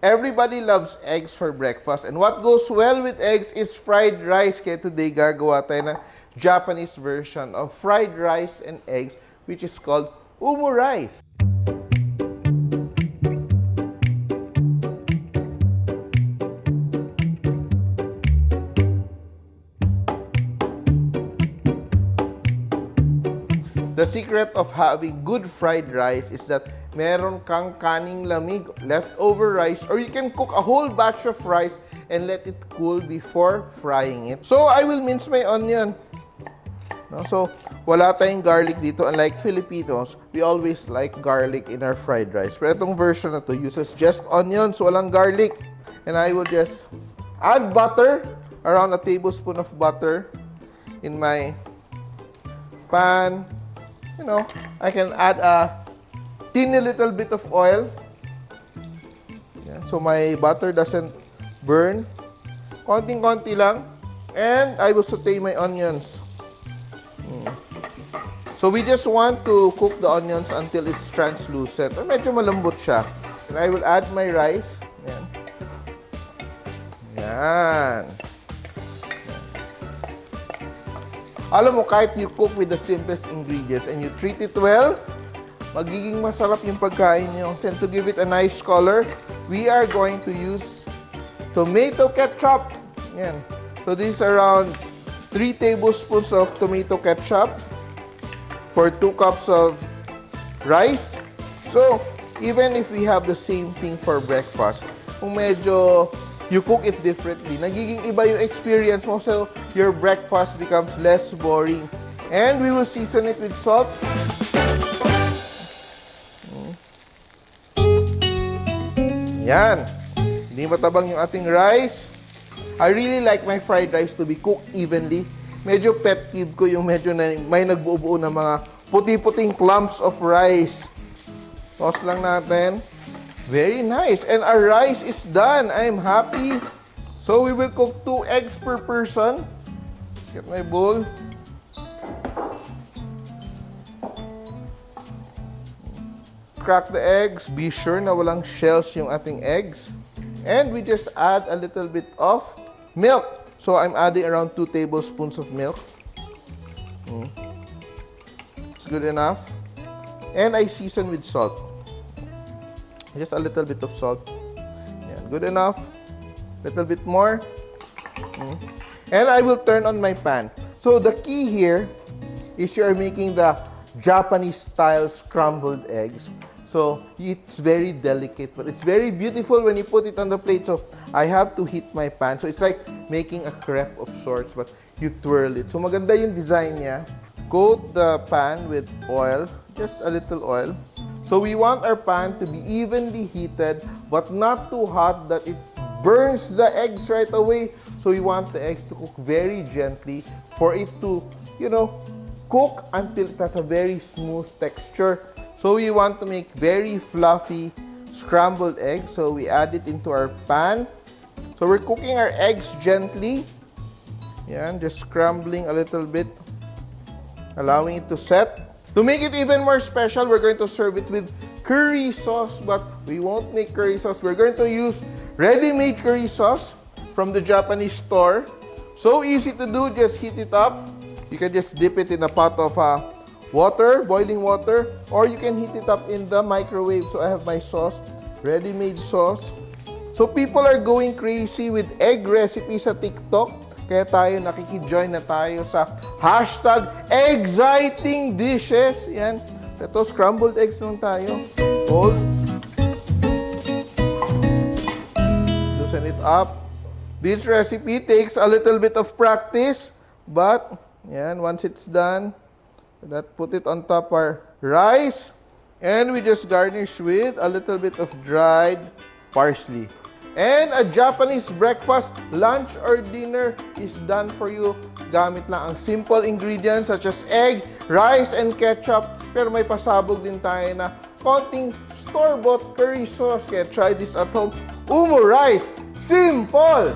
Everybody loves eggs for breakfast. And what goes well with eggs is fried rice. Kaya today gagawa tayo ng Japanese version of fried rice and eggs, which is called Omurice. The secret of having good fried rice is that meron kang kaning lamig, leftover rice, or you can cook a whole batch of rice and let it cool before frying it. So, I will mince my onion. No? So, wala tayong garlic dito. Unlike Filipinos, we always like garlic in our fried rice. Pero itong version na to uses just onions, walang garlic. And I will just add butter, around a tablespoon of butter in my pan. You know, I can add a teeny little bit of oil. Yeah, so my butter doesn't burn. Konting-konti lang. And I will saute my onions. So we just want to cook the onions until it's translucent. Or medyo malambot siya. And I will add my rice. Yan. Yan. Alam mo, kahit you cook with the simplest ingredients and you treat it well, magiging masarap yung pagkain nyo. And to give it a nice color, we are going to use tomato ketchup. Yan. So this is around 3 tablespoons of tomato ketchup for 2 cups of rice. So, even if we have the same thing for breakfast, kung medyo you cook it differently, nagiging iba yung experience mo, so your breakfast becomes less boring. And we will season it with salt. Yan. Hindi matabang yung ating rice. I really like my fried rice to be cooked evenly. Medyo pet peeve ko yung medyo may nagbuo-buo na mga puti-puting clumps of rice. Toss lang natin. Very nice. And our rice is done. I'm happy. So we will cook 2 eggs per person. Let's get my bowl. Crack the eggs. Be sure na walang shells yung ating eggs. And we just add a little bit of milk. So I'm adding around 2 tablespoons of milk. It's good enough. And I season with salt. Just a little bit of salt. Yeah, good enough. Little bit more. And I will turn on my pan. So the key here is you are making the Japanese style scrambled eggs. So it's very delicate, but it's very beautiful when you put it on the plate. So I have to heat my pan. So it's like making a crepe of sorts, but you twirl it. So maganda yung design niya. Coat the pan with oil, just a little oil. So we want our pan to be evenly heated, but not too hot that it burns the eggs right away. So we want the eggs to cook very gently for it to, you know, cook until it has a very smooth texture. So we want to make very fluffy scrambled eggs. So we add it into our pan. So we're cooking our eggs gently. Yan, just scrambling a little bit, allowing it to set. To make it even more special, we're going to serve it with curry sauce, but we won't make curry sauce. We're going to use ready-made curry sauce from the Japanese store. So easy to do, just heat it up. You can just dip it in a pot of water, boiling water, or you can heat it up in the microwave. So I have my sauce, ready-made sauce. So people are going crazy with egg recipes sa TikTok. Kaya tayo nakiki-join na tayo sa hashtag exciting dishes. Yan. Ito, scrambled eggs lang tayo. Hold. Loosen it up. This recipe takes a little bit of practice, but yan, once it's done, put it on top our rice, and we just garnish with a little bit of dried parsley. And a Japanese breakfast, lunch, or dinner is done for you. Gamit lang ang simple ingredients such as egg, rice, and ketchup. Pero may pasabog din tayo na konting store-bought curry sauce. Kaya try this at home. Omurice! Simpol!